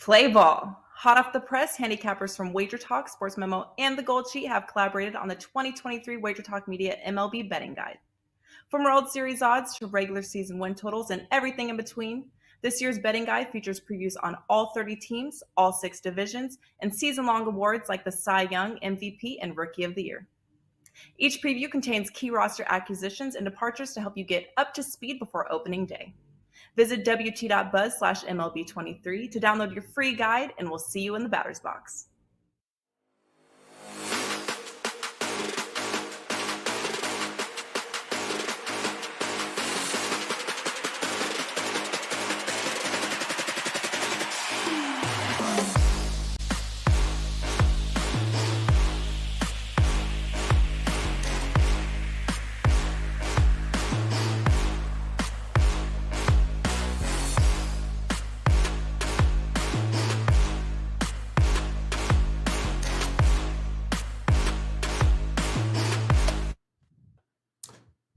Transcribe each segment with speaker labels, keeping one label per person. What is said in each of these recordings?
Speaker 1: Play ball. Hot off the press, handicappers from WagerTalk, Sports Memo, and the Gold Sheet have collaborated on the 2023 WagerTalk Media MLB Betting Guide. From World Series odds to regular season win totals and everything in between, this year's betting guide features previews on all 30 teams, all 6 divisions, and season-long awards like the Cy Young, MVP, and Rookie of the Year. Each preview contains key roster acquisitions and departures to help you get up to speed before opening day. Visit wt.buzz/MLB23 to download your free guide, and we'll see you in the batter's box.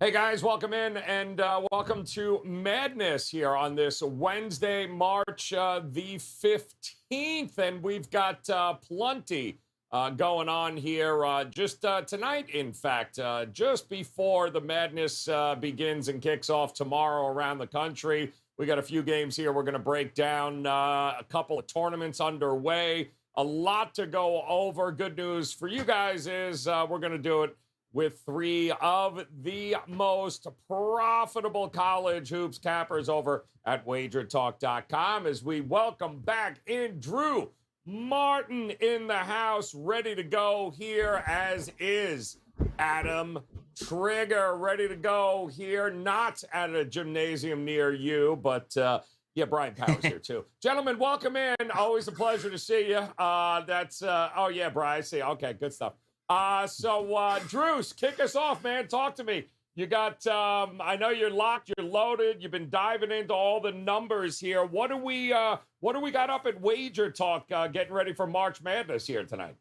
Speaker 2: Hey guys, welcome in and welcome to Madness here on this Wednesday, March the 15th. And we've got plenty going on here just tonight, in fact, just before the Madness begins and kicks off tomorrow around the country. We got a few games here we're going to break down, a couple of tournaments underway, a lot to go over. Good news for you guys is we're going to do it with 3 of the most profitable college hoops cappers over at WagerTalk.com as we welcome back in Drew Martin in the house, ready to go here, as is Adam Trigger, ready to go here, not at a gymnasium near you, but yeah, Bryan Powers here too. Gentlemen, welcome in. Always a pleasure to see you. Oh yeah, Bryan, I see. Okay, good stuff. So Drews, kick us off, man. Talk to me. You got, I know you're locked, you're loaded. You've been diving into all the numbers here. What do we got up at Wager Talk, getting ready for March Madness here tonight?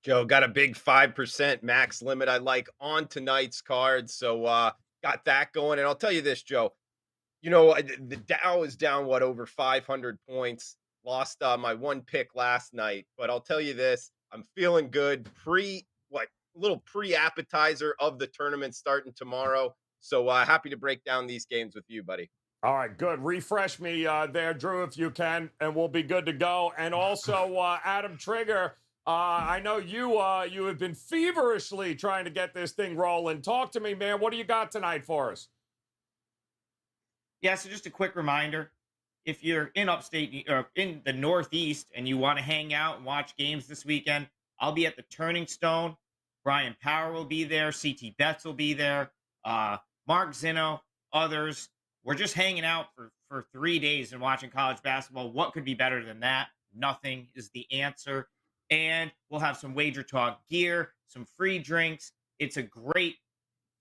Speaker 3: Joe, got a big 5% max limit I like on tonight's card. So, got that going. And I'll tell you this, Joe, you know, the Dow is down, over 500 points. Lost my one pick last night, but I'll tell you this, I'm feeling good. Little pre-appetizer of the tournament starting tomorrow. So happy to break down these games with you, buddy.
Speaker 2: All right, good. Refresh me there, Drew, if you can, and we'll be good to go. And also, Adam Trigger, I know you have been feverishly trying to get this thing rolling. Talk to me, man. What do you got tonight for us?
Speaker 4: Yeah, so just a quick reminder. If you're in upstate or in the Northeast and you want to hang out and watch games this weekend, I'll be at the Turning Stone. Brian Power will be there. CT Betts will be there. Mark Zinno, others. We're just hanging out for 3 days and watching college basketball. What could be better than that? Nothing is the answer. And we'll have some Wager Talk gear, some free drinks. It's a great,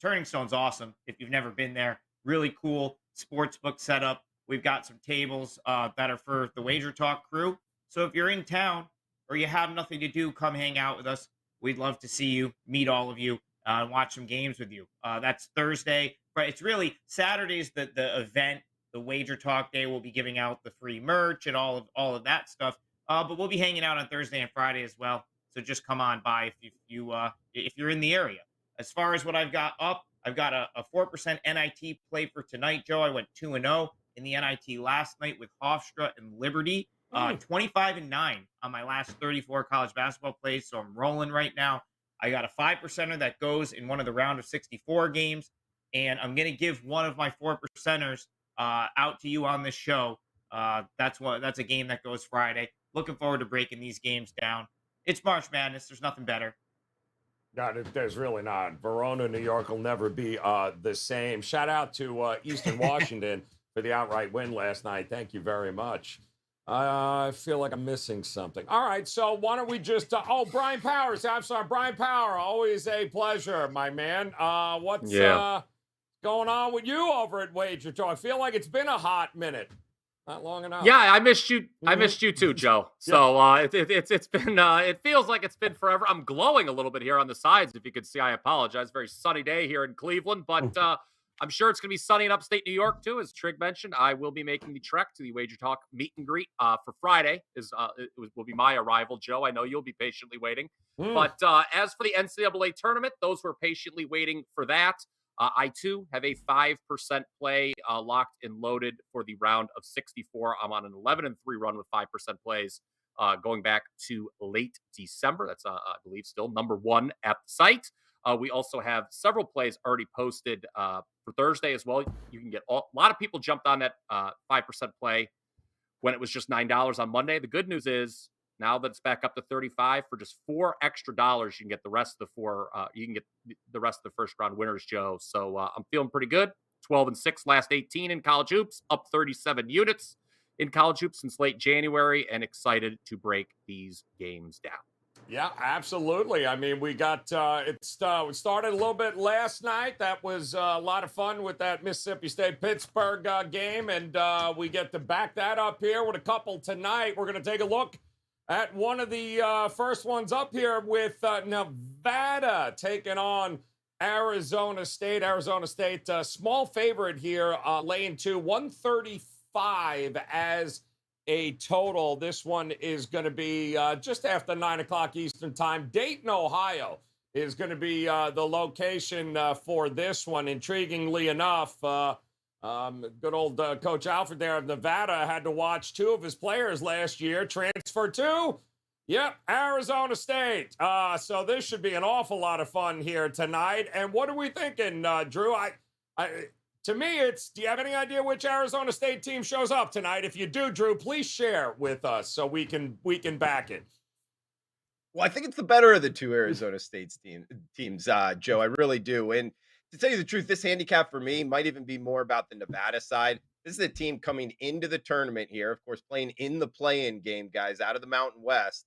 Speaker 4: Turning Stone's awesome if you've never been there. Really cool sportsbook setup. We've got some tables that are for the Wager Talk crew. So if you're in town or you have nothing to do, come hang out with us. We'd love to see you, meet all of you, and watch some games with you. That's Thursday. But it's really Saturday's the event. The Wager Talk Day, we'll be giving out the free merch and all of that stuff. But we'll be hanging out on Thursday and Friday as well. So just come on by if you're in the area. As far as what I've got up, I've got a 4% NIT play for tonight, Joe. I went 2-0 in the NIT last night with Hofstra and Liberty. 25-9 on my last 34 college basketball plays, so I'm rolling right now. I got a 5%er that goes in one of the round of 64 games, and I'm going to give one of my 4%ers out to you on this show. That's a game that goes Friday. Looking forward to breaking these games down. It's March Madness. There's nothing better.
Speaker 2: God, there's really not. Verona, New York will never be the same. Shout out to Eastern Washington for the outright win last night. Thank you very much. I feel like I'm missing something. All right, so why don't we just... Brian Powers. I'm sorry, Brian Power. Always a pleasure, my man. What's going on with you over at Wager Talk? I feel like it's been a hot minute. Not long enough.
Speaker 5: Yeah, I missed you. I missed you too, Joe. So it's been it feels like it's been forever. I'm glowing a little bit here on the sides. If you could see, I apologize. Very sunny day here in Cleveland, but I'm sure it's going to be sunny in upstate New York, too. As Trig mentioned, I will be making the trek to the Wager Talk meet and greet for Friday. Will be my arrival, Joe. I know you'll be patiently waiting. But as for the NCAA tournament, those who are patiently waiting for that, I, too, have a 5% play locked and loaded for the round of 64. I'm on an 11-3 run with 5% plays going back to late December. That's, I believe, still number one at the site. We also have several plays already posted for Thursday as well. You can get a lot of people jumped on that 5% play when it was just $9 on Monday. The good news is now that it's back up to 35 for just $4 extra, you can get the rest of the four. You can get the rest of the first round winners, Joe. So I'm feeling pretty good. 12-6 last 18 in college hoops, up 37 units in college hoops since late January, and excited to break these games down.
Speaker 2: Yeah, absolutely. I mean, we got we started a little bit last night. That was a lot of fun with that Mississippi State-Pittsburgh game, and we get to back that up here with a couple tonight. We're going to take a look at one of the first ones up here with Nevada taking on Arizona State. Arizona State, small favorite here, laying 2, 135 as a total. This one is going to be just after 9 o'clock Eastern time. Dayton, Ohio is going to be the location for this one. Intriguingly enough, good old Coach Alfred there of Nevada had to watch 2 of his players last year transfer to, Arizona State. So this should be an awful lot of fun here tonight. And what are we thinking, Drew? To me, do you have any idea which Arizona State team shows up tonight? If you do, Drew, please share with us so we can back it.
Speaker 3: Well, I think it's the better of the 2 Arizona State's teams, Joe. I really do. And to tell you the truth, this handicap for me might even be more about the Nevada side. This is a team coming into the tournament here, of course, playing in the play-in game, guys, out of the Mountain West.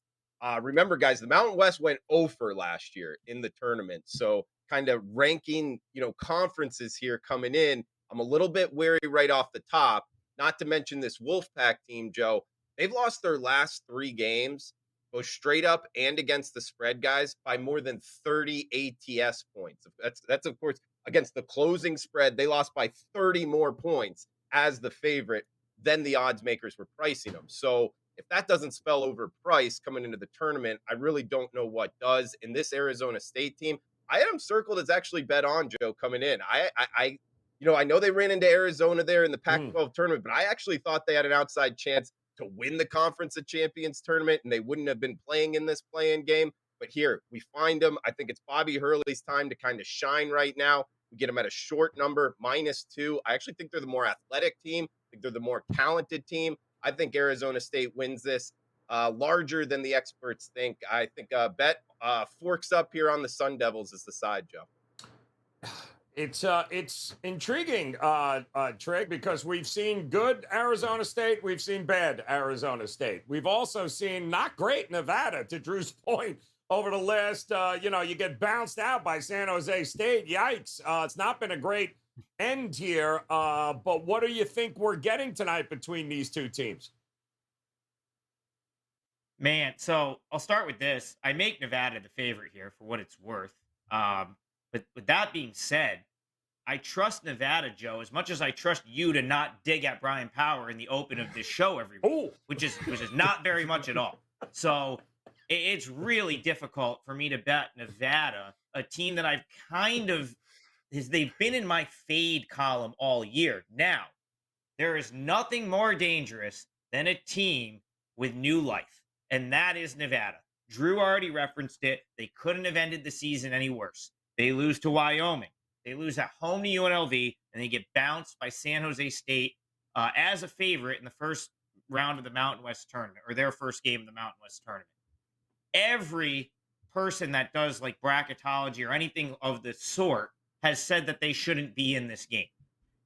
Speaker 3: Remember, guys, the Mountain West went 0 last year in the tournament. So kind of ranking, conferences here coming in, I'm a little bit wary right off the top, not to mention this Wolfpack team, Joe. They've lost their last 3 games, both straight up and against the spread, guys, by more than 30 ATS points. That's of course, against the closing spread. They lost by 30 more points as the favorite than the odds makers were pricing them. So if that doesn't spell over price coming into the tournament, I really don't know what does. In this Arizona State team, I had them circled as actually bet on, Joe, coming in. I know they ran into Arizona there in the Pac-12 tournament, but I actually thought they had an outside chance to win the Conference of Champions tournament, and they wouldn't have been playing in this play-in game. But here, we find them. I think it's Bobby Hurley's time to kind of shine right now. We get them at a short number, -2. I actually think they're the more athletic team. I think they're the more talented team. I think Arizona State wins this larger than the experts think. I think bet forks up here on the Sun Devils as the side, Joe.
Speaker 2: It's intriguing, Trig, because we've seen good Arizona State, we've seen bad Arizona State. We've also seen not great Nevada, to Drew's point, over the last, you get bounced out by San Jose State. Yikes. It's not been a great end here, but what do you think we're getting tonight between these 2 teams?
Speaker 4: Man, so I'll start with this. I make Nevada the favorite here for what it's worth. But with that being said, I trust Nevada, Joe, as much as I trust you to not dig at Brian Power in the open of this show every week, which is not very much at all. So it's really difficult for me to bet Nevada, a team that I've they've been in my fade column all year. Now, there is nothing more dangerous than a team with new life, and that is Nevada. Drew already referenced it. They couldn't have ended the season any worse. They lose to Wyoming. They lose at home to UNLV, and they get bounced by San Jose State as a favorite in the first round of the Mountain West tournament, or their first game of the Mountain West tournament. Every person that does like bracketology or anything of the sort has said that they shouldn't be in this game.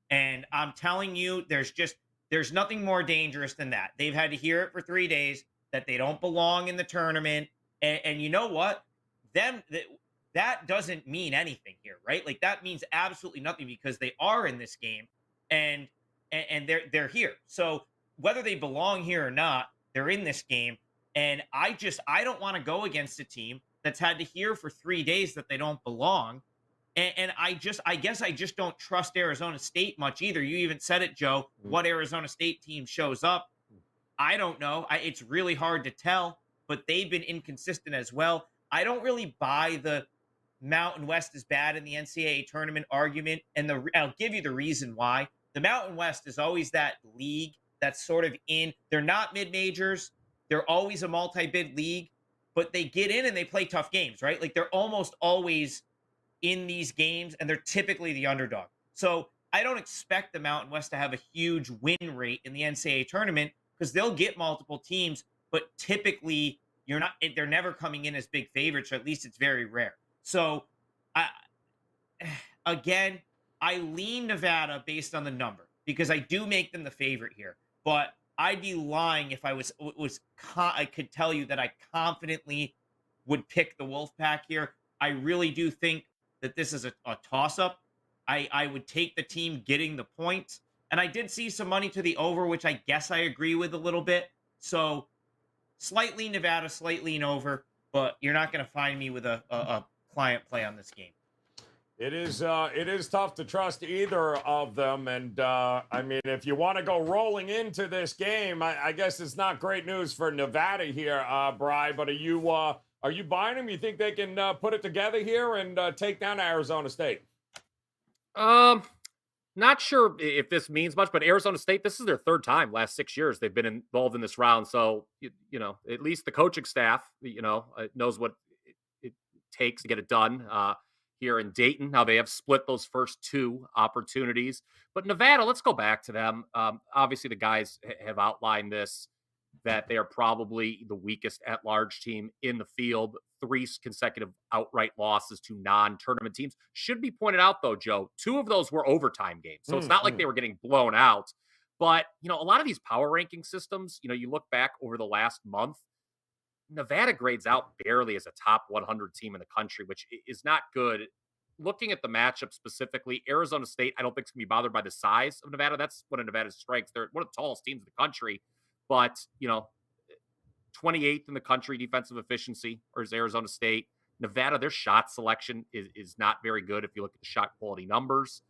Speaker 4: And I'm telling you, there's nothing more dangerous than that. They've had to hear it for 3 days that they don't belong in the tournament. And you know what? That doesn't mean anything here, right? Like that means absolutely nothing because they are in this game and they're here. So whether they belong here or not, they're in this game. And I don't want to go against a team that's had to hear for 3 days that they don't belong And I guess I just don't trust Arizona State much either. You even said it, Joe. What Arizona State team shows up? I don't know. It's really hard to tell, but they've been inconsistent as well. I don't really buy the Mountain West is bad in the NCAA tournament argument, and I'll give you the reason why. The Mountain West is always that league that's sort of in. They're not mid majors. They're always a multi-bid league, but they get in and they play tough games, right? Like they're almost always in these games, and they're typically the underdog. So I don't expect the Mountain West to have a huge win rate in the NCAA tournament because they'll get multiple teams, but typically they're never coming in as big favorites, or at least it's very rare. So again, I lean Nevada based on the number because I do make them the favorite here, but I'd be lying if I could tell you that I confidently would pick the Wolfpack here. I really do think that this is a toss-up. I would take the team getting the points. And I did see some money to the over, which I guess I agree with a little bit. So slightly Nevada, slightly an over, but you're not going to find me with a client play on this game.
Speaker 2: It is tough to trust either of them. And, I mean, if you want to go rolling into this game, I guess it's not great news for Nevada here, Bryan, but are you buying them? You think they can put it together here and take down Arizona State?
Speaker 5: Not sure if this means much, but Arizona State, this is their third time last 6 years they've been involved in this round. So, you know, at least the coaching staff, knows what it takes to get it done. Here in Dayton. Now they have split those first two opportunities, but Nevada, let's go back to them. Obviously, the guys have outlined this, that they are probably the weakest at-large team in the field. 3 consecutive outright losses to non-tournament teams. Should be pointed out, though, Joe, 2 of those were overtime games. So it's not like they were getting blown out. But, a lot of these power ranking systems, you look back over the last month, Nevada grades out barely as a top 100 team in the country, which is not good. Looking at the matchup specifically, Arizona State, I don't think is going to be bothered by the size of Nevada. That's one of Nevada's strengths. They're one of the tallest teams in the country, but 28th in the country defensive efficiency, or is Arizona State. Nevada, their shot selection is not very good if you look at the shot quality numbers.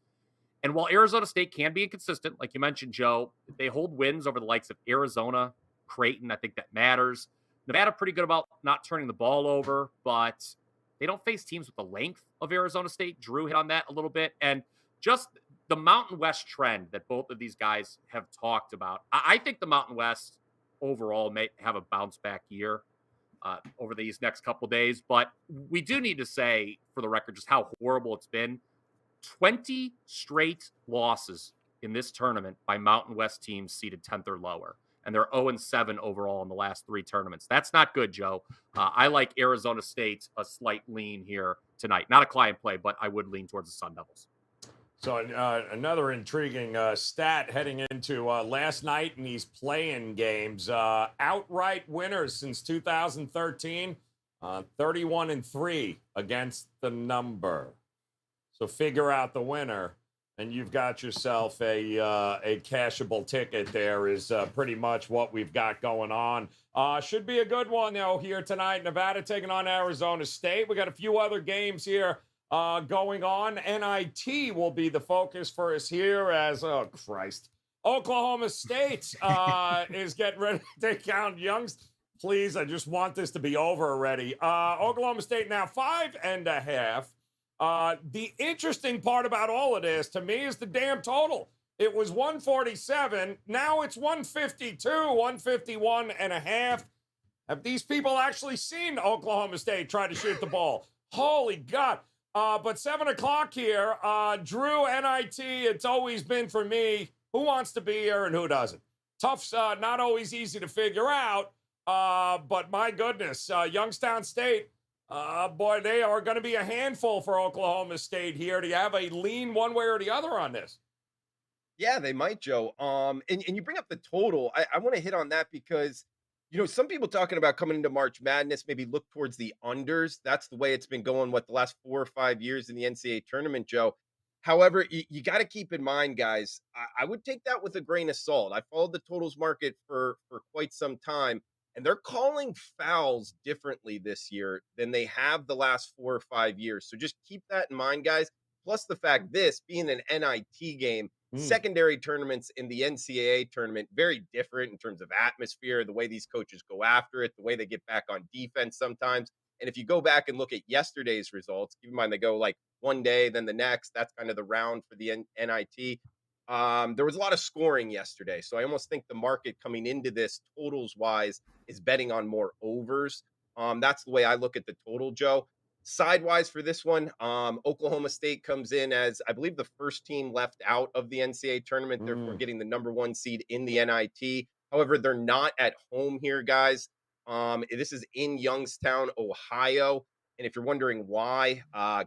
Speaker 5: And while Arizona State can be inconsistent, like you mentioned, Joe, they hold wins over the likes of Arizona, Creighton. I think that matters. Nevada pretty good about not turning the ball over, but they don't face teams with the length of Arizona State. Drew hit on that a little bit. And just the Mountain West trend that both of these guys have talked about. I think the Mountain West overall may have a bounce back year over these next couple days. But we do need to say, for the record, just how horrible it's been. 20 straight losses in this tournament by Mountain West teams seeded 10th or lower. And they're 0-7 overall in the last 3 tournaments. That's not good, Joe. I like Arizona State a slight lean here tonight. Not a client play, but I would lean towards the Sun Devils.
Speaker 2: So another intriguing stat heading into last night in these play-in games. Outright winners since 2013, 31-3 against the number. So figure out the winner. And you've got yourself a cashable ticket there is pretty much what we've got going on. Should be a good one, though, here tonight. Nevada taking on Arizona State. We got a few other games here going on. NIT will be the focus for us here as, oh, Christ, Oklahoma State is getting ready to take down Youngstown. Please, I just want this to be over already. Oklahoma State now 5.5. The interesting part about all of this to me is the damn total. It was 147. Now it's 152, 151.5. Have these people actually seen Oklahoma State try to shoot the ball? Holy God. But 7 o'clock here, Drew, NIT, it's always been for me. Who wants to be here and who doesn't? Tough, not always easy to figure out. But my goodness, Youngstown State, boy, they are going to be a handful for Oklahoma State here. Do you have a lean one way or the other on this?
Speaker 3: Yeah, they might, Joe. And you bring up the total. I want to hit on that because, some people talking about coming into March Madness, maybe look towards the unders. That's the way it's been going, the last 4 or 5 years in the NCAA tournament, Joe. However, you got to keep in mind, guys, I would take that with a grain of salt. I followed the totals market for quite some time. and they're calling fouls differently this year than they have the last 4 or 5 years. So just keep that in mind, guys. Plus the fact this being an NIT game, secondary tournaments in the NCAA tournament, very different in terms of atmosphere, the way these coaches go after it, the way they get back on defense sometimes. And if you go back and look at yesterday's results, keep in mind they go like one day, then the next. That's kind of the round for the NIT. There was a lot of scoring yesterday. So I almost think the market coming into this totals wise is betting on more overs. That's the way I look at the total, Joe. Sidewise for this one, Oklahoma State comes in as, I believe, the first team left out of the NCAA tournament, therefore getting the #1 seed in the NIT. However, they're not at home here, guys. This is in Youngstown, Ohio. And if you're wondering why,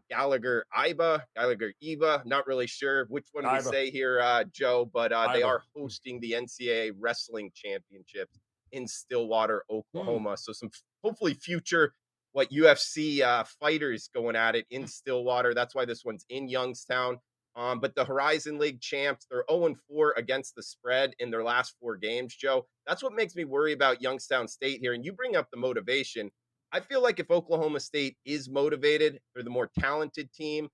Speaker 3: Gallagher Eva, not really sure which one we
Speaker 2: Iba.
Speaker 3: say here, Joe, but they
Speaker 2: Iba.
Speaker 3: are hosting the NCAA Wrestling Championships in Stillwater, Oklahoma. So some hopefully future UFC fighters going at it in Stillwater. That's why this one's in Youngstown. But the Horizon League champs, they're 0-4 against the spread in their last 4 games, Joe. That's what makes me worry about Youngstown State here. And you bring up the motivation. I feel like if Oklahoma State is motivated, they're the more talented team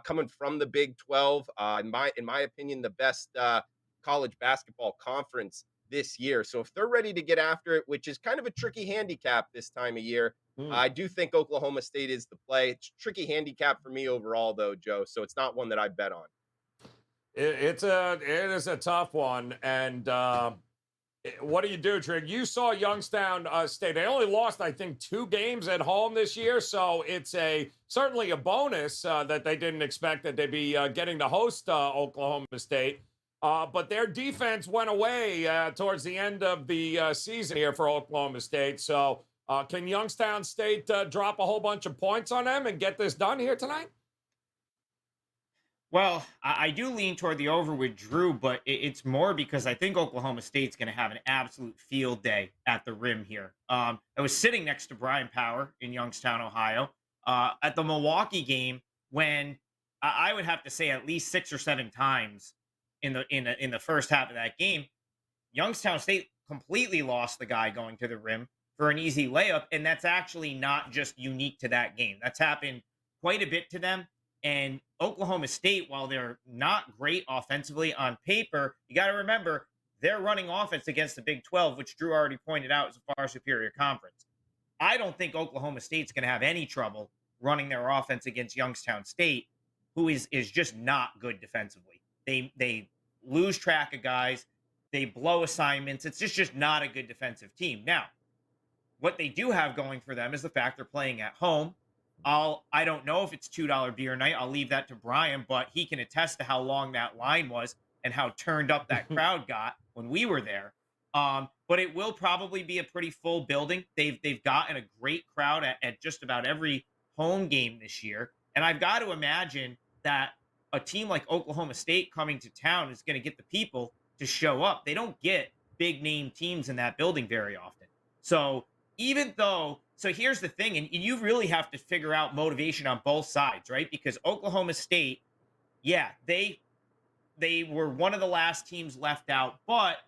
Speaker 3: coming from the Big 12. In my opinion, the best college basketball conference this year. So if they're ready to get after it, which is kind of a tricky handicap this time of year, I do think Oklahoma State is the play. It's a tricky handicap for me overall, though, Joe. So it's not one that I bet on.
Speaker 2: It is a tough one. And what do you do, Trig? You saw Youngstown State. They only lost, I think, 2 games at home this year. So it's certainly a bonus that they didn't expect that they'd be getting to host Oklahoma State. But their defense went away towards the end of the season here for Oklahoma State. So can Youngstown State drop a whole bunch of points on them and get this done here tonight?
Speaker 4: Well, I do lean toward the over with Drew, but it's more because I think Oklahoma State's going to have an absolute field day at the rim here. I was sitting next to Bryan Power in Youngstown, Ohio, at the Milwaukee game when I would have to say at least 6 or 7 times in the first half of that game, Youngstown State completely lost the guy going to the rim for an easy layup, and that's actually not just unique to that game. That's happened quite a bit to them. And Oklahoma State, while they're not great offensively on paper, you got to remember they're running offense against the Big 12, which Drew already pointed out is a far superior conference. I don't think Oklahoma State's going to have any trouble running their offense against Youngstown State, who is just not good defensively. They lose track of guys. They blow assignments. It's just not a good defensive team. Now, what they do have going for them is the fact they're playing at home. I don't know if it's $2 beer night. I'll leave that to Bryan, but he can attest to how long that line was and how turned up that crowd got when we were there. But it will probably be a pretty full building. They've gotten a great crowd at just about every home game this year. And I've got to imagine that a team like Oklahoma State coming to town is going to get the people to show up. They don't get big name teams in that building very often. So here's the thing, and you really have to figure out motivation on both sides, right? Because Oklahoma State, yeah, they were one of the last teams left out. But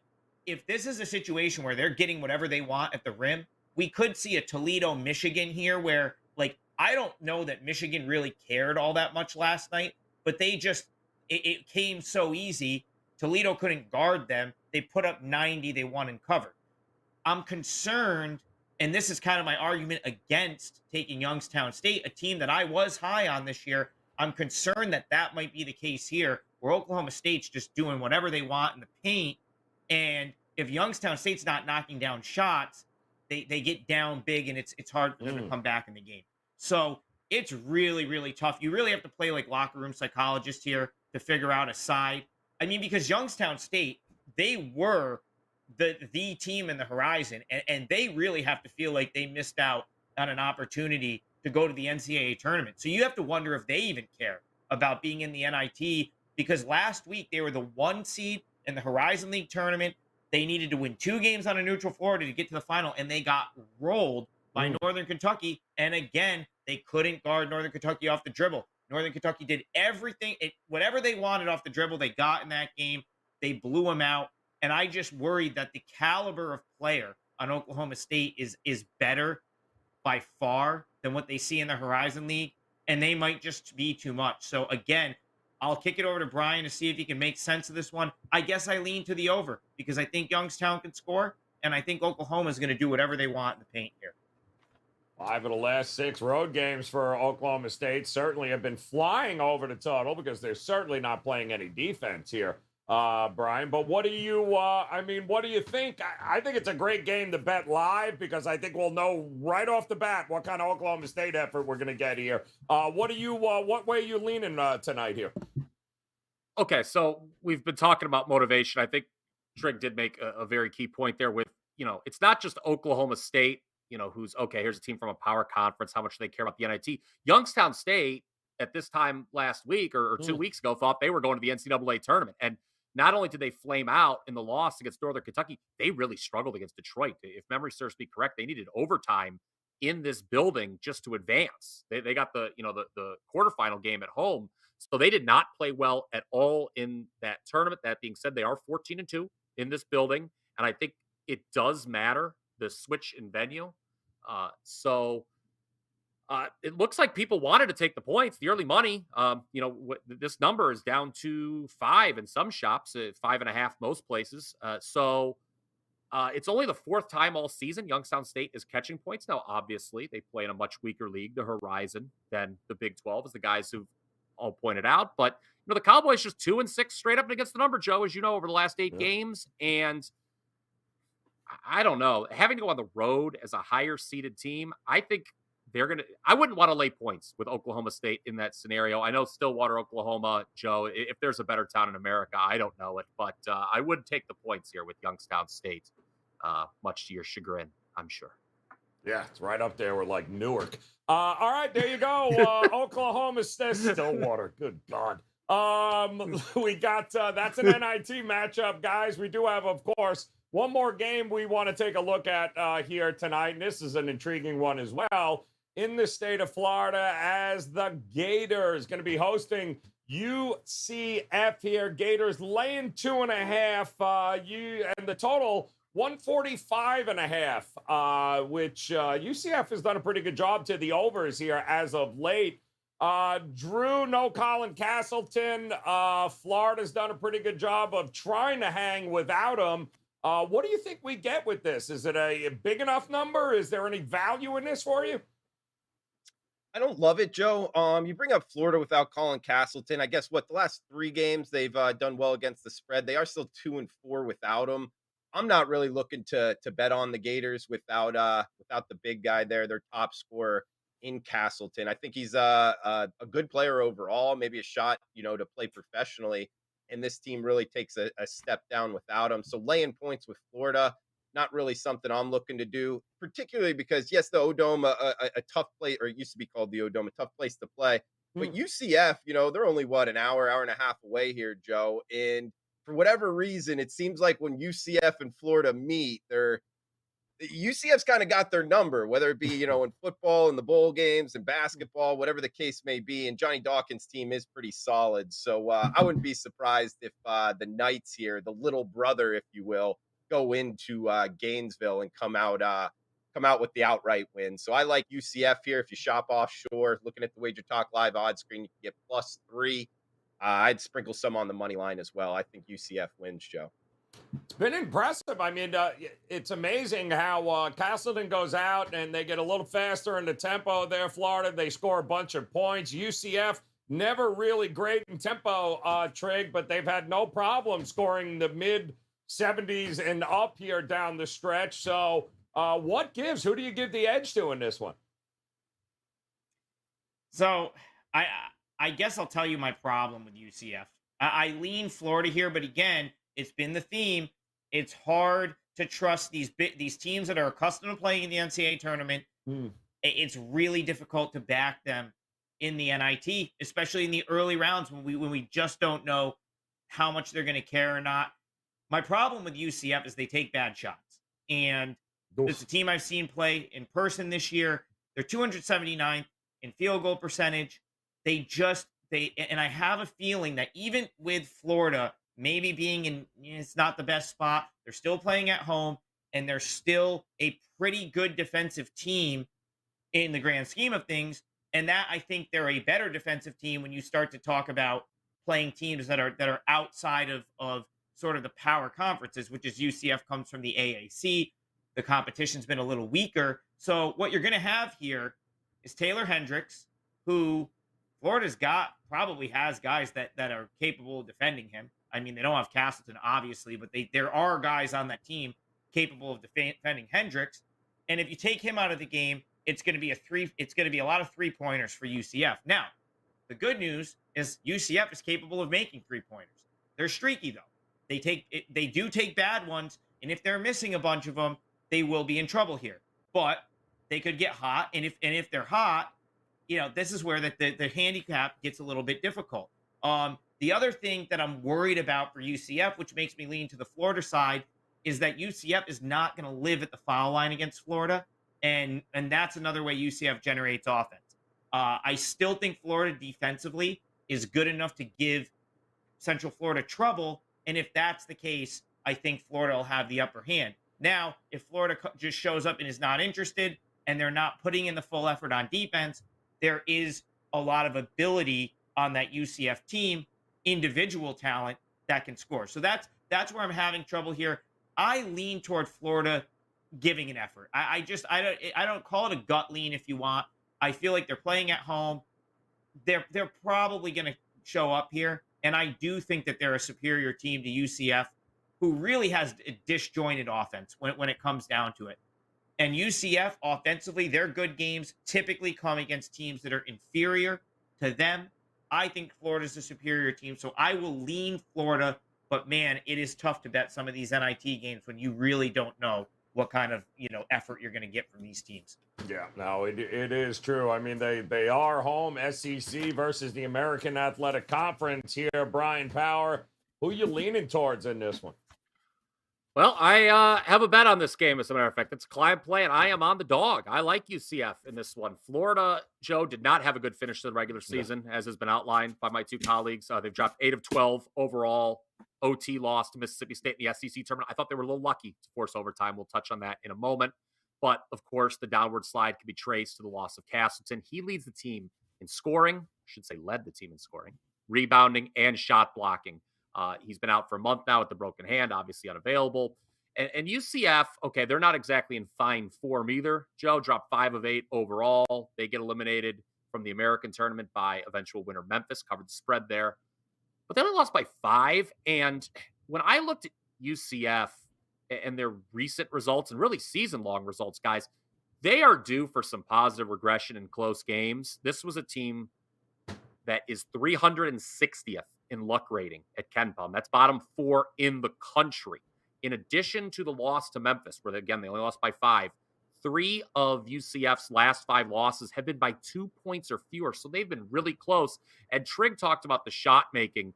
Speaker 4: if this is a situation where they're getting whatever they want at the rim, we could see a Toledo, Michigan here where, like, I don't know that Michigan really cared all that much last night, but it came so easy. Toledo couldn't guard them. They put up 90. They won and covered. I'm concerned, and this is kind of my argument against taking Youngstown State, a team that I was high on this year. I'm concerned that might be the case here, where Oklahoma State's just doing whatever they want in the paint. And if Youngstown State's not knocking down shots, they get down big, and it's hard for them to come back in the game. So it's really, really tough. You really have to play like locker room psychologist here to figure out a side. I mean, because Youngstown State, they were the team in the Horizon, and they really have to feel like they missed out on an opportunity to go to the NCAA tournament. So you have to wonder if they even care about being in the NIT, because last week they were the 1 seed in the Horizon League tournament. They needed to win 2 games on a neutral floor to get to the final, and they got rolled by Northern Kentucky. And again, they couldn't guard Northern Kentucky off the dribble. Northern Kentucky did everything, whatever they wanted off the dribble, they got in that game. They blew them out. And I just worried that the caliber of player on Oklahoma State is better by far than what they see in the Horizon League, and they might just be too much. So again, I'll kick it over to Bryan to see if he can make sense of this one. I guess I lean to the over because I think Youngstown can score, and I think Oklahoma is going to do whatever they want in the paint here.
Speaker 2: 5 of the last 6 road games for Oklahoma State certainly have been flying over the total because they're certainly not playing any defense here, Bryan. But what do you, what do you think? I think it's a great game to bet live because I think we'll know right off the bat what kind of Oklahoma State effort we're going to get here. What way are you leaning tonight here?
Speaker 5: Okay, so we've been talking about motivation. I think Trig did make a very key point there with, it's not just Oklahoma State, who's, okay, here's a team from a power conference. How much do they care about the NIT? Youngstown State at this time last week or 2 weeks ago thought they were going to the NCAA tournament. And not only did they flame out in the loss against Northern Kentucky, they really struggled against Detroit. If memory serves me correct, they needed overtime in this building just to advance. They got the quarterfinal game at home. So they did not play well at all in that tournament. That being said, they are 14-2 in this building. And I think it does matter, the switch in venue. It looks like people wanted to take the points, the early money. This number is down to 5 in some shops, 5.5 most places. It's only the 4th time all season Youngstown State is catching points. Now, obviously, they play in a much weaker league, the Horizon, than the Big 12, as the guys who've all pointed out. But the Cowboys just 2-6 straight up against the number, Joe, as you know, over the last 8 games. And I don't know, having to go on the road as a higher seeded team, I think I wouldn't want to lay points with Oklahoma State in that scenario. I know Stillwater, Oklahoma, Joe, if there's a better town in America, I don't know it, but I would take the points here with Youngstown State, much to your chagrin, I'm sure.
Speaker 2: Yeah, it's right up there with like Newark. All right, there you go. Oklahoma State, Stillwater. Good God. We got that's an NIT matchup, guys. We do have, of course, one more game we want to take a look at here tonight, and this is an intriguing one as well. In the state of Florida, as the Gators going to be hosting UCF here. Gators laying 2.5. And the total 145.5, which UCF has done a pretty good job to the overs here as of late. Drew, no Colin Castleton. Florida's done a pretty good job of trying to hang without him. What do you think we get with this? Is it a big enough number? Is there any value in this for you?
Speaker 3: I don't love it, Joe. You bring up Florida without Colin Castleton. I guess the last 3 games they've done well against the spread. They are still 2-4 without him. I'm not really looking to bet on the Gators without the big guy there, their top scorer in Castleton. I think he's a good player overall, maybe a shot, to play professionally. And this team really takes a step down without him. So laying points with Florida, not really something I'm looking to do, particularly because, yes, the O-Dome, a tough place, or it used to be called the O-Dome, a tough place to play. But UCF, they're only, an hour and a half away here, Joe. And for whatever reason, it seems like when UCF and Florida meet, UCF's kind of got their number, whether it be, in football and the bowl games and basketball, whatever the case may be. And Johnny Dawkins' team is pretty solid. So I wouldn't be surprised if the Knights here, the little brother, if you will, go into Gainesville and come out with the outright win. So I like UCF here. If you shop offshore, looking at the WagerTalk Live odds screen, you can get +3. I'd sprinkle some on the money line as well. I think UCF wins, Joe.
Speaker 2: It's been impressive. I mean, it's amazing how Castleton goes out and they get a little faster in the tempo there, Florida. They score a bunch of points. UCF, never really great in tempo, Trig, but they've had no problem scoring the mid-70s and up here down the stretch. So what gives? Who do you give the edge to in this one?
Speaker 4: So I guess I'll tell you my problem with UCF. I lean Florida here, but again, it's been the theme. It's hard to trust these teams that are accustomed to playing in the NCAA tournament. It's really difficult to back them in the NIT, especially in the early rounds when we just don't know how much they're going to care or not. My problem with UCF is they take bad shots. And it's a team I've seen play in person this year. They're 279th in field goal percentage. And I have a feeling that even with Florida maybe being it's not the best spot, they're still playing at home, and they're still a pretty good defensive team in the grand scheme of things. And that, I think, they're a better defensive team when you start to talk about playing teams that are outside of sort of the power conferences, which is UCF comes from the AAC. The competition's been a little weaker. So what you're going to have here is Taylor Hendricks, who Florida's probably has guys that are capable of defending him. I mean, they don't have Castleton, obviously, but there are guys on that team capable of defending Hendricks. And if you take him out of the game, it's going to be a lot of 3-pointers for UCF. Now, the good news is UCF is capable of making 3-pointers. They're streaky though. They do take bad ones, and if they're missing a bunch of them, they will be in trouble here. But they could get hot, and if they're hot, this is where the handicap gets a little bit difficult. The other thing that I'm worried about for UCF, which makes me lean to the Florida side, is that UCF is not going to live at the foul line against Florida, and that's another way UCF generates offense. I still think Florida defensively is good enough to give Central Florida trouble, and if that's the case, I think Florida will have the upper hand. Now, if Florida just shows up and is not interested, and they're not putting in the full effort on defense, there is a lot of ability on that UCF team, individual talent that can score. So that's where I'm having trouble here. I lean toward Florida giving an effort. I don't call it a gut lean if you want. I feel like they're playing at home. They're probably going to show up here, and I do think that they're a superior team to UCF, who really has a disjointed offense when it comes down to it. And UCF, offensively, their good games typically come against teams that are inferior to them. I think Florida's a superior team, so I will lean Florida. But, man, it is tough to bet some of these NIT games when you really don't know what kind of effort you're going to get from these teams.
Speaker 2: Yeah, no, it is true. I mean, they are home, SEC versus the American Athletic Conference here. Brian Power, who you leaning towards in this one?
Speaker 5: Well, I have a bet on this game, as a matter of fact. It's a client play, and I am on the dog. I like UCF in this one. Florida, Joe, did not have a good finish to the regular season, as has been outlined by my two colleagues. They've dropped 8 of 12 overall. OT loss to Mississippi State in the SEC tournament. I thought they were a little lucky to force overtime. We'll touch on that in a moment. But, of course, the downward slide can be traced to the loss of Castleton. He leads the team in scoring. I should say led the team in scoring, rebounding, and shot blocking. He's been out for a month now with the broken hand, obviously unavailable. And UCF, okay, they're not exactly in fine form either. Joe dropped 5 of 8 overall. They get eliminated from the American tournament by eventual winner Memphis, covered the spread there. But they only lost by 5. And when I looked at UCF and their recent results, and really season-long results, guys, they are due for some positive regression in close games. This was a team that is 360th in luck rating at KenPom. That's bottom 4 in the country. In addition to the loss to Memphis, where, again, they only lost by 5, 3 of UCF's last 5 losses have been by 2 points or fewer. So they've been really close. And Trigg talked about the shot making.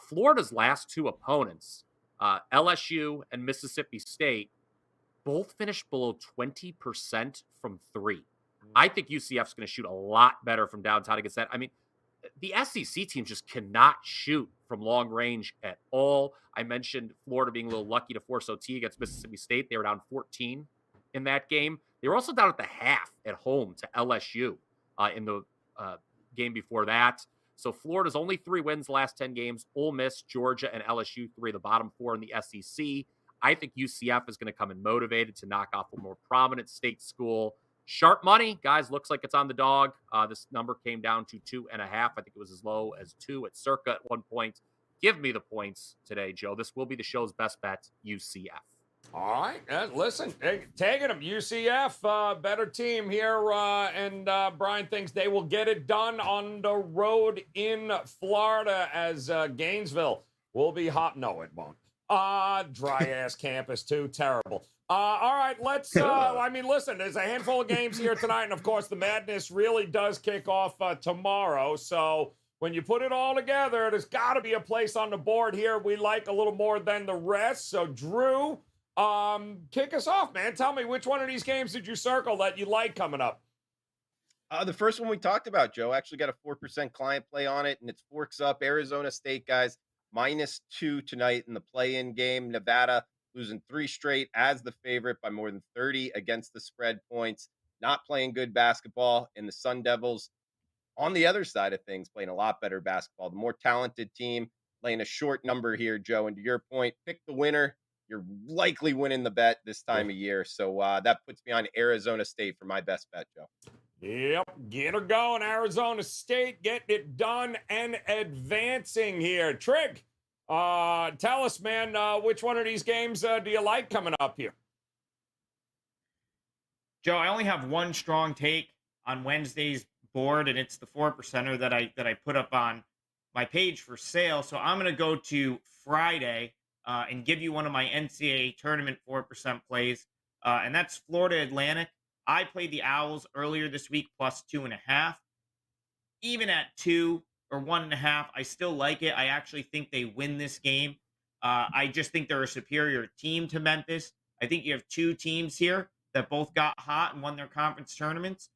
Speaker 5: Florida's last 2 opponents, LSU and Mississippi State, both finished below 20% from 3. I think UCF's going to shoot a lot better from downtown against that. I mean, the SEC teams just cannot shoot from long range at all. I mentioned Florida being a little lucky to force OT against Mississippi State. They were down 14 in that game. They were also down at the half at home to LSU in the game before that. So Florida's only 3 wins the last 10 games. Ole Miss, Georgia, and LSU, 3 of the bottom 4 in the SEC. I think UCF is going to come in motivated to knock off a more prominent state school. Sharp money, guys, looks like it's on the dog. This number came down to 2.5. I think it was as low as 2 at circa at one point. Give me the points today, Joe. This will be the show's best bet, UCF.
Speaker 2: All right. Listen, taking them. UCF, better team here. And Brian thinks they will get it done on the road in Florida, as Gainesville will be hot. No, it won't. Dry-ass campus, too. Terrible. All right, let's, listen, there's a handful of games here tonight, and, of course, the madness really does kick off tomorrow. So when you put it all together, there's got to be a place on the board here we like a little more than the rest. So, Drew, kick us off, man. Tell me, which one of these games did you circle that you like coming up?
Speaker 3: The first one we talked about, Joe, actually got a 4% client play on it, and it's Forks Up. Arizona State, guys, -2 tonight in the play-in game. Nevada losing 3 straight as the favorite by more than 30 against the spread points, not playing good basketball, and the Sun Devils on the other side of things, playing a lot better basketball, the more talented team, laying a short number here, Joe. And to your point, pick the winner. You're likely winning the bet this time of year. So that puts me on Arizona State for my best bet, Joe.
Speaker 2: Yep, get her going. Arizona State getting it done and advancing here. Trig, tell us, man, which one of these games do you like coming up here?
Speaker 4: Joe, I only have one strong take on Wednesday's board, and it's the 4%er that I put up on my page for sale. So I'm going to go to Friday and give you one of my NCAA tournament 4% plays, and that's Florida Atlantic. I played the Owls earlier this week plus 2.5. Even at 2 or 1.5, I still like it. I actually think they win this game. I just think they're a superior team to Memphis. I think you have two teams here that both got hot and won their conference tournaments.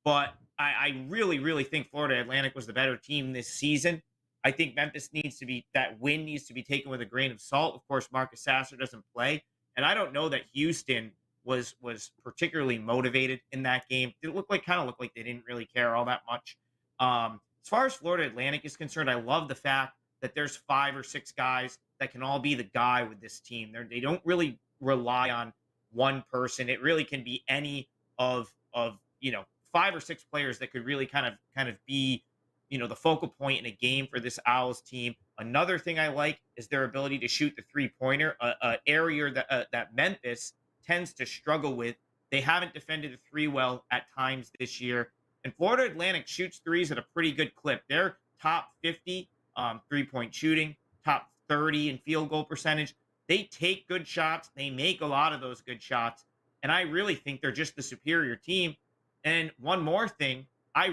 Speaker 4: But I really, really think Florida Atlantic was the better team this season. I think Memphis that win needs to be taken with a grain of salt. Of course, Marcus Sasser doesn't play. And I don't know that Houston was particularly motivated in that game. It kind of looked like they didn't really care all that much. As far as Florida Atlantic is concerned, I love the fact that there's 5 or 6 guys that can all be the guy with this team. They don't really rely on one person. It really can be any of 5 or 6 players that could really kind of be the focal point in a game for this Owls team. Another thing I like is their ability to shoot the 3-pointer, an area that Memphis tends to struggle with. They haven't defended the 3 well at times this year. And Florida Atlantic shoots threes at a pretty good clip. They're top 50 3-point shooting, top 30 in field goal percentage. They take good shots. They make a lot of those good shots. And I really think they're just the superior team. And one more thing, I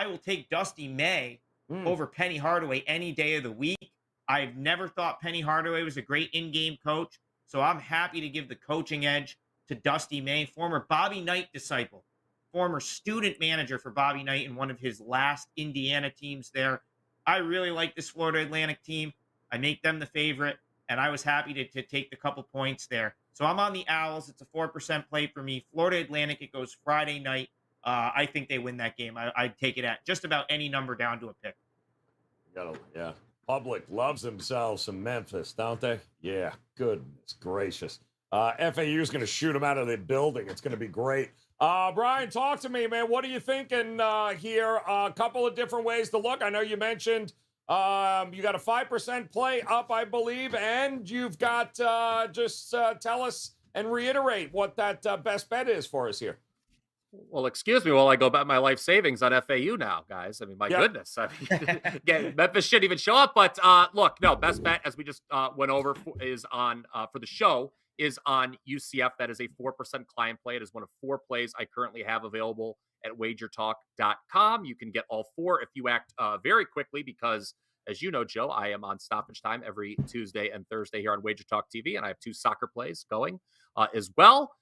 Speaker 4: will take Dusty May over Penny Hardaway any day of the week. I've never thought Penny Hardaway was a great in-game coach, so I'm happy to give the coaching edge to Dusty May, former Bobby Knight disciple, former student manager for Bobby Knight in one of his last Indiana teams there. I really like this Florida Atlantic team. I make them the favorite, and I was happy to take the couple points there. So I'm on the Owls. It's a 4% play for me. Florida Atlantic, it goes Friday night. I think they win that game. I'd take it at just about any number down to a pick.
Speaker 2: Yeah. Public loves themselves some Memphis, don't they? Yeah. Goodness gracious. FAU is going to shoot them out of the building. It's going to be great. Bryan, talk to me, man. What are you thinking here? A couple of different ways to look. I know you mentioned you got a 5% play up, I believe, and you've got just tell us and reiterate what that best bet is for us here.
Speaker 5: Well, excuse me while I go bet my life savings on FAU now, guys. I mean, my goodness. I mean, again, Memphis shouldn't even show up. But look, no, best bet, as we just went over, is on for the show, is on UCF. That is a 4% client play. It is one of 4 plays I currently have available at WagerTalk.com. You can get all 4 if you act very quickly because, as you know, Joe, I am on stoppage time every Tuesday and Thursday here on WagerTalk TV, and I have 2 soccer plays going as well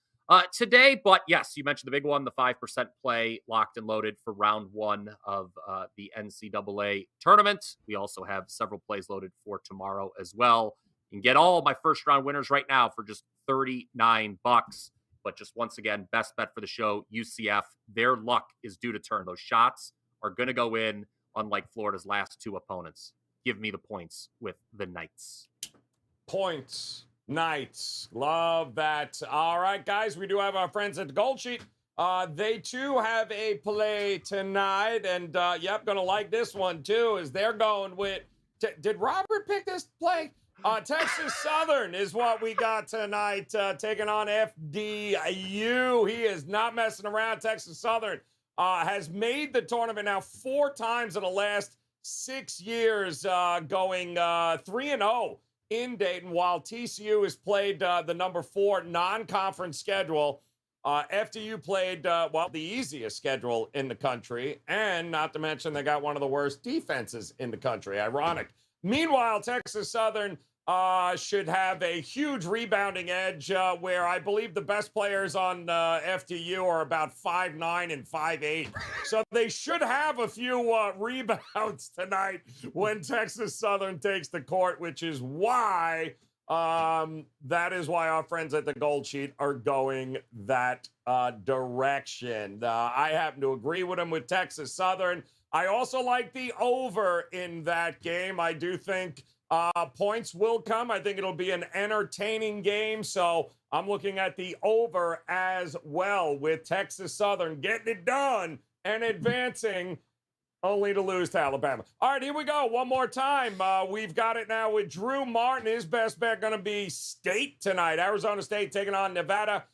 Speaker 5: today. But yes, you mentioned the big one, the 5% play locked and loaded for round 1 of the NCAA tournament. We also have several plays loaded for tomorrow as well. You can get all my first round winners right now for just $39. But just once again, best bet for the show, UCF. Their luck is due to turn. Those shots are going to go in, unlike Florida's last 2 opponents. Give me the points with the Knights.
Speaker 2: Points. Knights. Love that. All right, guys, we do have our friends at the Gold Sheet. They, too, have a play tonight. And, yep, going to like this one, too, as they're going with did Robert pick this play? Texas Southern is what we got tonight, taking on FDU. He is not messing around. Texas Southern has made the tournament now 4 times in the last 6 years, going 3-0 in Dayton, while TCU has played the number 4 non-conference schedule. FDU played, the easiest schedule in the country, and not to mention they got one of the worst defenses in the country. Ironic. Meanwhile, Texas Southern should have a huge rebounding edge where I believe the best players on FDU are about 5'9" and 5'8". So they should have a few rebounds tonight when Texas Southern takes the court, which is why That is why our friends at the Gold Sheet are going that direction. I happen to agree with them with Texas Southern. I also like the over in that game. I do think points will come. I think it'll be an entertaining game. So I'm looking at the over as well with Texas Southern getting it done and advancing only to lose to Alabama. All right, here we go. One more time. We've got it now with Drew Martin. His best bet going to be State tonight. Arizona State taking on Nevada.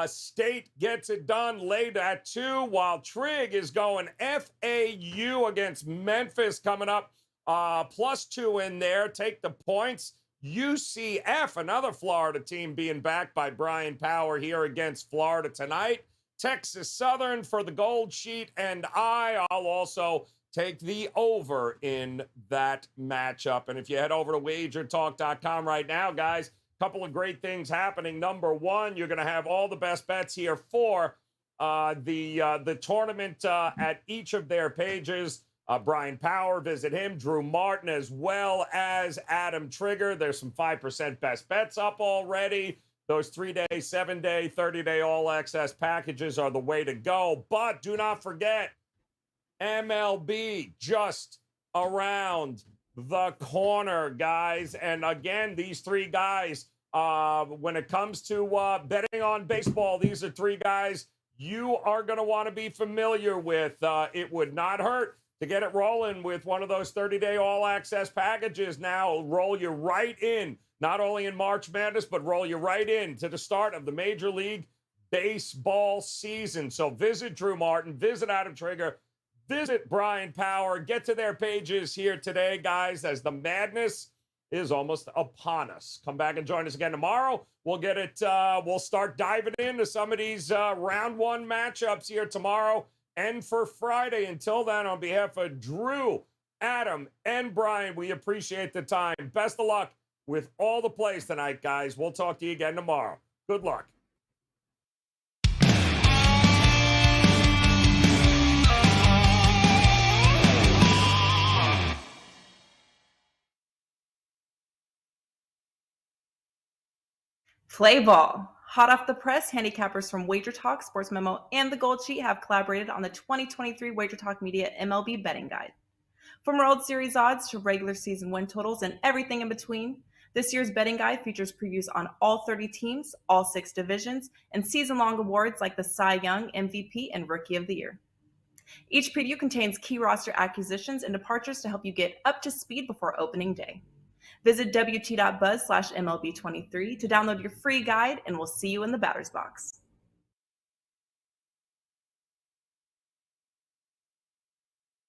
Speaker 2: State gets it done late at 2, while Trig is going FAU against Memphis coming up. +2 in there. Take the points. UCF, another Florida team being backed by Bryan Power here against Florida tonight. Texas Southern for the Gold Sheet, and I'll also take the over in that matchup. And if you head over to WagerTalk.com right now, guys, a couple of great things happening. Number one, you're going to have all the best bets here for the tournament at each of their pages. Bryan Power, visit him. Drew Martin, as well as Adam Trigger. There's some 5% best bets up already. Those 3-day, 7-day, 30-day all-access packages are the way to go. But do not forget, MLB just around the corner, guys. And again, these three guys, when it comes to betting on baseball, these are three guys you are going to want to be familiar with. It would not hurt to get it rolling with one of those 30-day all-access packages now. It'll roll you right in. Not only in March Madness, but roll you right in to the start of the Major League Baseball season. So visit Drew Martin, visit Adam Trigger, visit Bryan Power. Get to their pages here today, guys, as the madness is almost upon us. Come back and join us again tomorrow. We'll get it. We'll start diving into some of these round one matchups here tomorrow and for Friday. Until then, on behalf of Drew, Adam, and Bryan, we appreciate the time. Best of luck with all the plays tonight, guys. We'll talk to you again tomorrow. Good luck.
Speaker 1: Play ball. Hot off the press, handicappers from WagerTalk, Sports Memo, and the Gold Sheet have collaborated on the 2023 WagerTalk Media MLB Betting Guide. From World Series odds to regular season win totals and everything in between, this year's betting guide features previews on all 30 teams, all 6 divisions, and season-long awards like the Cy Young, MVP, and Rookie of the Year. Each preview contains key roster acquisitions and departures to help you get up to speed before opening day. Visit wt.buzz/MLB23 to download your free guide, and we'll see you in the batter's box.